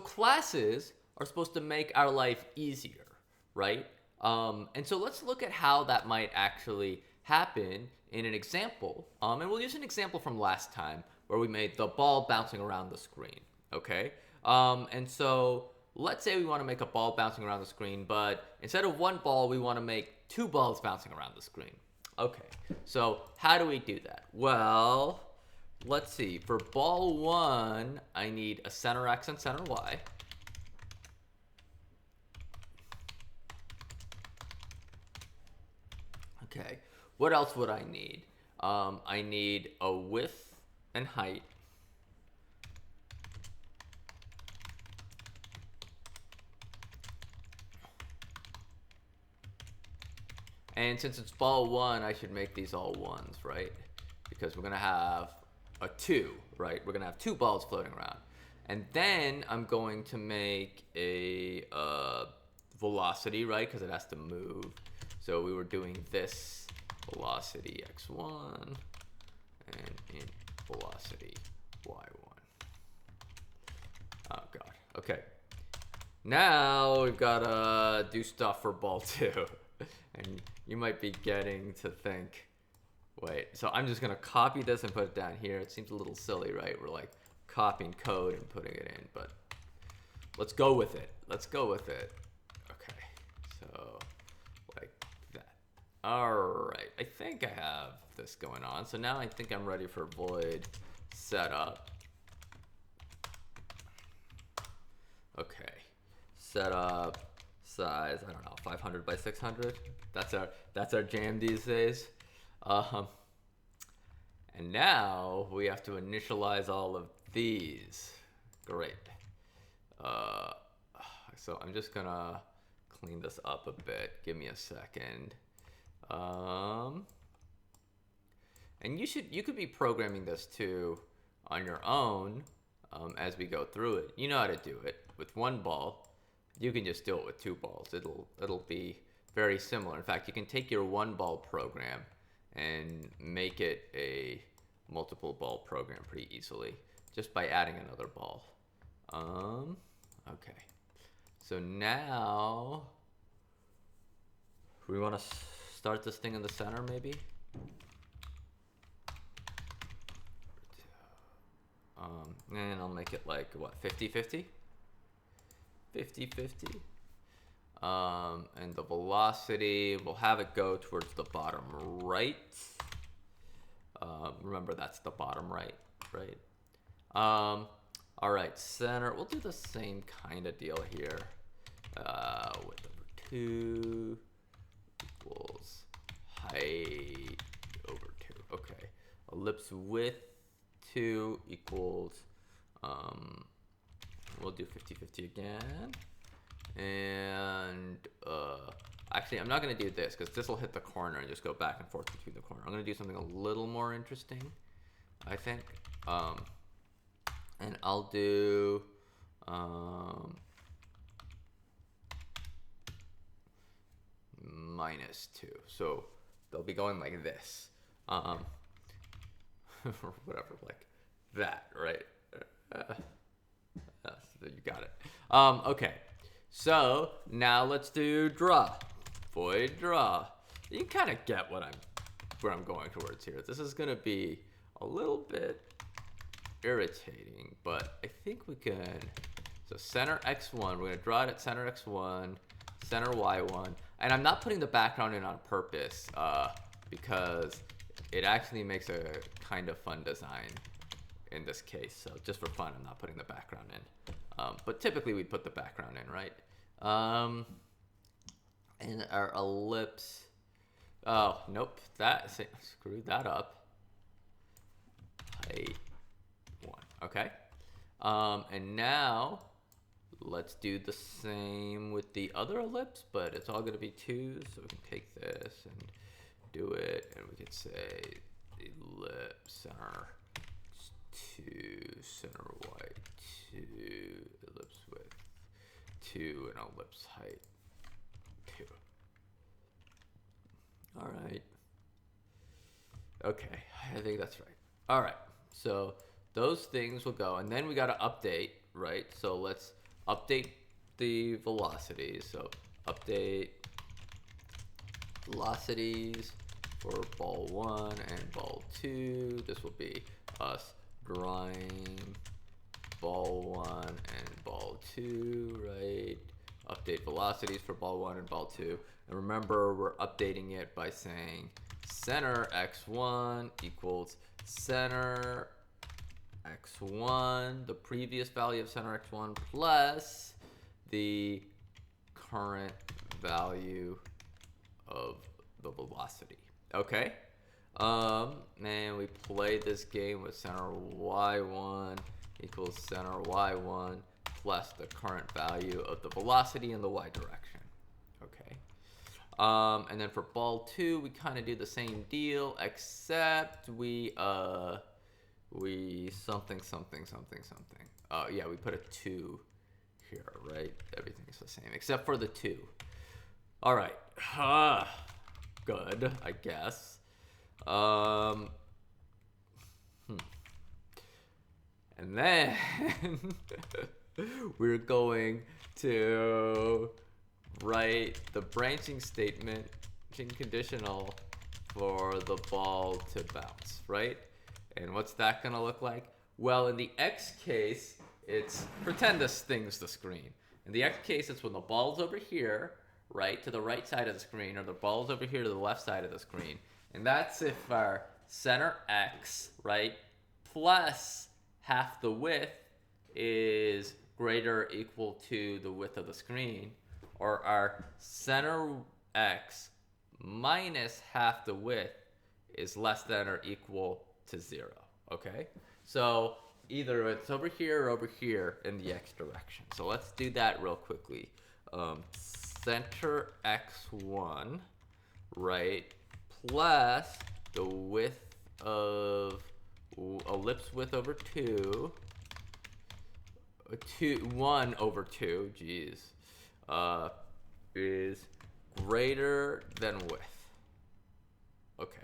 classes are supposed to make our life easier, right? And so let's look at how that might actually happen in an example. And we'll use an example from last time where we made the ball bouncing around the screen, okay? And so let's say we want to make a ball bouncing around the screen, but instead of one ball, we want to make two balls bouncing around the screen. Okay, so how do we do that? Well, let's see. For ball one, I need a center X and center Y. Okay, what else would I need? I need a width and height. And since it's ball one, I should make these all ones, right? Because we're gonna have a two, right? We're gonna have two balls floating around. And then I'm going to make a velocity, right? Because it has to move. So we were doing this velocity x1 and in velocity y1. Oh god, okay. Now we've gotta do stuff for ball two. And you might be getting to think, wait, so I'm just gonna copy this and put it down here. It seems a little silly, right? We're like copying code and putting it in, but let's go with it. Let's go with it. Okay, so like that. All right, I think I have this going on. So now I think I'm ready for void setup. Okay, setup size, I don't know, 500 by 600. That's our jam these days. And now we have to initialize all of these. Great. So I'm just gonna clean this up a bit. Give me a second. And you could be programming this too on your own as we go through it. You know how to do it with one ball. You can just do it with two balls. It'll be very similar. In fact, you can take your one ball program and make it a multiple ball program pretty easily just by adding another ball. Okay. So now we want to start this thing in the center maybe. And I'll make it like what, 50-50? 50-50. And the velocity, we'll have it go towards the bottom right. Remember, that's the bottom right, right? All right, center, we'll do the same kind of deal here. Width over 2 equals height over 2. Okay, ellipse width 2 equals, we'll do 50-50 again. And actually, I'm not going to do this because this will hit the corner and just go back and forth between the corner. I'm going to do something a little more interesting, I think. And I'll do -2. So they'll be going like this. Or whatever, like that, right? So you got it. Okay. So now let's do draw. Void draw. You can kind of get where I'm going towards here. This is gonna be a little bit irritating, but I think we can. So center x1, we're gonna draw it at center x1, center y1, and I'm not putting the background in on purpose because it actually makes a kind of fun design in this case. So just for fun, I'm not putting the background in. But typically we put the background in, right? And our ellipse, oh, nope, screw that up. Height 1, okay. And now let's do the same with the other ellipse, but it's all gonna be 2, so we can take this and do it, and we could say ellipse center 2, center y 2, ellipse width 2, and ellipse height 2. All right. Okay, I think that's right. All right, so those things will go, and then we got to update, right? So let's update the velocities. So update velocities for ball 1 and ball 2. This will be us drawing ball 1 and ball 2, right? Update velocities for ball 1 and ball 2. And remember, we're updating it by saying center x1 equals center x1, the previous value of center x1 plus the current value of the velocity. Okay? And we play this game with center y1 equals center y1 plus the current value of the velocity in the y direction. Okay. And then for ball 2, we kind of do the same deal, except we something. Yeah, we put a 2 here, right? Everything's the same except for the 2. All right. Good, I guess. And then we're going to write the branching statement, conditional, for the ball to bounce, right? And what's that gonna look like? Well, in the X case, it's, pretend this thing's the screen. In the X case, it's when the ball's over here, right, to the right side of the screen, or the ball's over here to the left side of the screen. And that's if our center X, right, plus half the width is greater or equal to the width of the screen, or our center X minus half the width is less than or equal to 0, okay? So either it's over here or over here in the X direction. So let's do that real quickly. Center X1, right, plus the width of ellipse width over 2, 1 over 2, geez, is greater than width. Okay.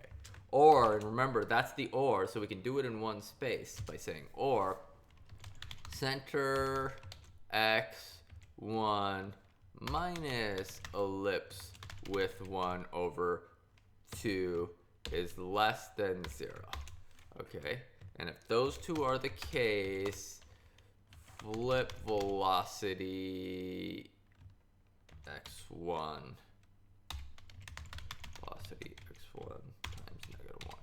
Or, and remember, that's the or, so we can do it in one space by saying or center x1 minus ellipse width 1 over 2 is less than 0. Okay, and if those two are the case, flip velocity x1, velocity x1 times -1.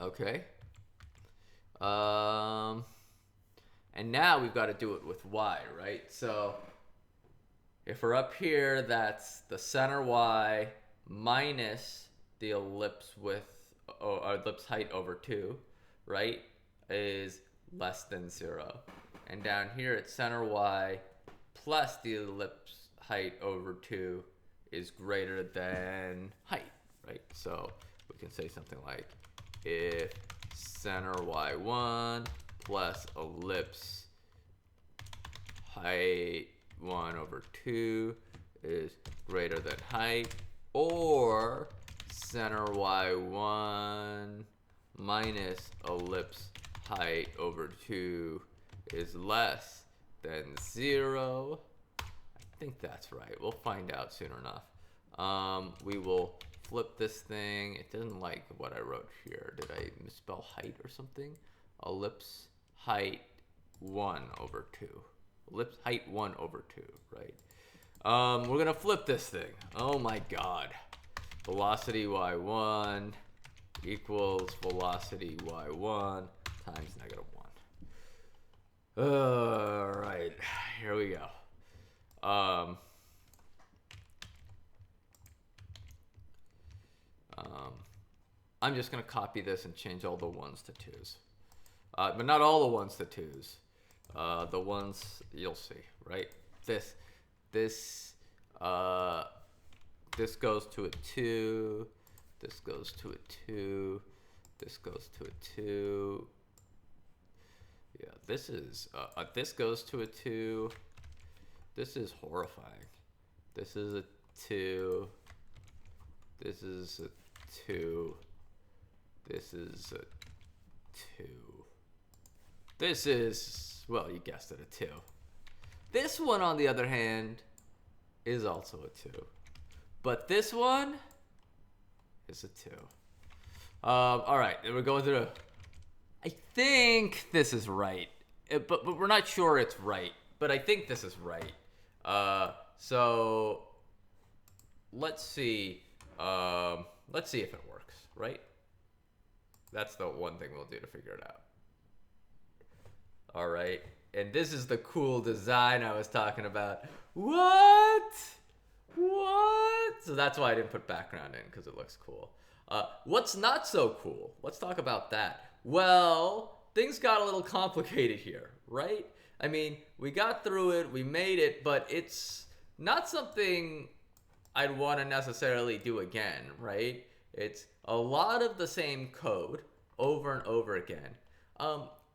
Okay. And now we've got to do it with y, right? So if we're up here, that's the center y minus the ellipse width, or ellipse height over 2, right, is less than 0. And down here it's center y plus the ellipse height over 2 is greater than height, right? So we can say something like if center y1 plus ellipse height 1 over 2 is greater than height, or center y1 minus ellipse height over 2 is less than 0. I think that's right. We'll find out soon enough. We will flip this thing. It doesn't like what I wrote here. Did I misspell height or something? Ellipse height 1 over 2. Ellipse height 1 over 2, right? We're gonna flip this thing. Oh my god. Velocity y1 equals velocity y1 times -1. Alright, here we go. I'm just gonna copy this and change all the 1s to 2s. But not all the 1s to 2s. The ones you'll see, right? This goes to a 2. This goes to a 2. This goes to a 2. Yeah, this goes to a 2. This is horrifying. This is a 2. This is a 2. This is a 2. This is well, you guessed it, a 2. This one, on the other hand, is also a 2. But this one is a 2. All right, we're going through. I think this is right, but we're not sure it's right. But I think this is right. So let's see. Let's see if it works. Right? That's the one thing we'll do to figure it out. All right, and this is the cool design I was talking about. What? So that's why I didn't put background in, because it looks cool. What's not so cool? Let's talk about that. Well, things got a little complicated here, right? I mean, we got through it, we made it, but it's not something I'd want to necessarily do again, right? It's a lot of the same code over and over again.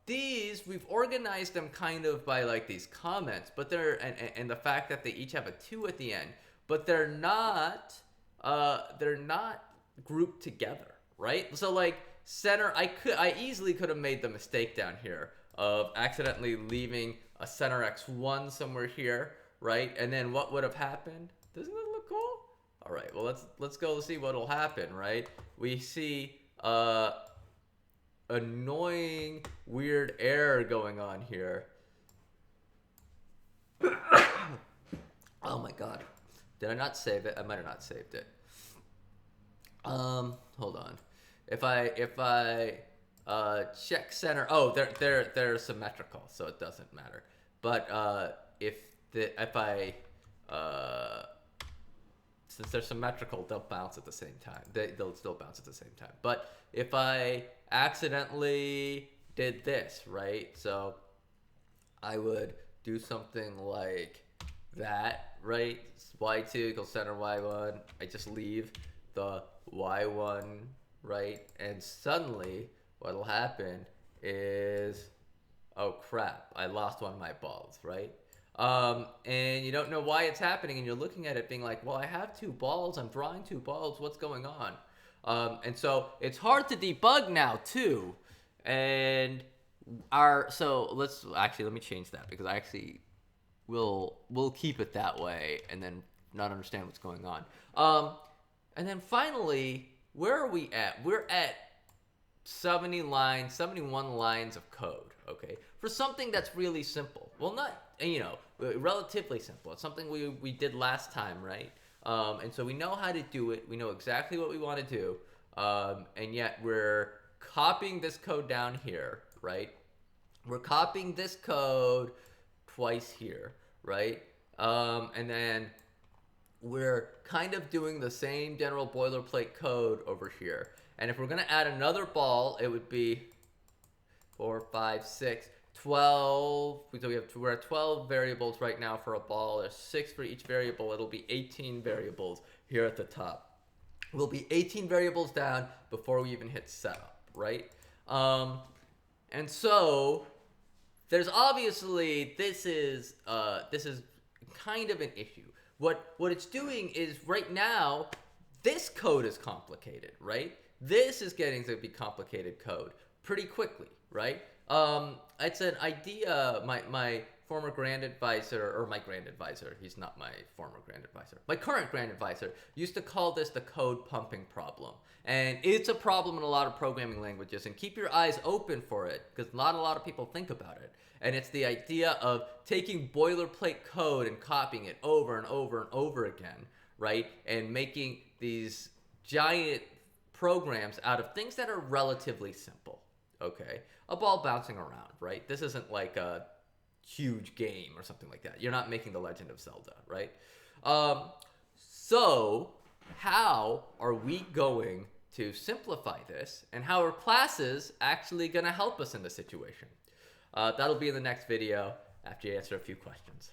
These, we've organized them kind of by like these comments, but and the fact that they each have a 2 at the end, but they're not grouped together, right? So like center, I easily could have made the mistake down here of accidentally leaving a center x1 somewhere here, right? And then what would have happened? Doesn't it look cool? All right, well let's go see what'll happen, right? We see annoying weird error going on here. Oh my god. Did I not save it? I might have not saved it. Hold on. If I check center, oh, they're symmetrical, so it doesn't matter. But since they're symmetrical, they'll bounce at the same time. They'll still bounce at the same time. But if I accidentally did this, right? So I would do something like that, right? Y2 equals center Y1. I just leave the Y1, right? And suddenly what'll happen is, oh crap, I lost one of my balls, right? And you don't know why it's happening, and you're looking at it being like, well, I have 2 balls, I'm drawing 2 balls, what's going on? And so it's hard to debug now too. And let me change that, because I actually we'll keep it that way and then not understand what's going on. And then finally, where are we at? We're at 71 lines of code, okay? For something that's really simple. Well, not, relatively simple. It's something we did last time, right? And so we know how to do it. We know exactly what we want to do. And yet we're copying this code down here, right? We're copying this code twice here, right? And then we're kind of doing the same general boilerplate code over here. And if we're going to add another ball, it would be 4, 5, 6, 12. So we're at 12 variables right now for a ball. There's 6 for each variable. It'll be 18 variables here at the top. We'll be 18 variables down before we even hit setup, right? And so there's obviously, this is kind of an issue. What it's doing is right now, this code is complicated, right? This is getting to be complicated code pretty quickly, right? It's an idea my former grand advisor, or my grand advisor, he's not my former grand advisor, my current grand advisor used to call this the code pumping problem. And it's a problem in a lot of programming languages, and keep your eyes open for it, because not a lot of people think about it. And it's the idea of taking boilerplate code and copying it over and over and over again, right? And making these giant programs out of things that are relatively simple, okay? A ball bouncing around, right? This isn't like a huge game or something like that. You're not making The Legend of Zelda, right? So how are we going to simplify this, and how are classes actually going to help us in this situation? That'll be in the next video after you answer a few questions.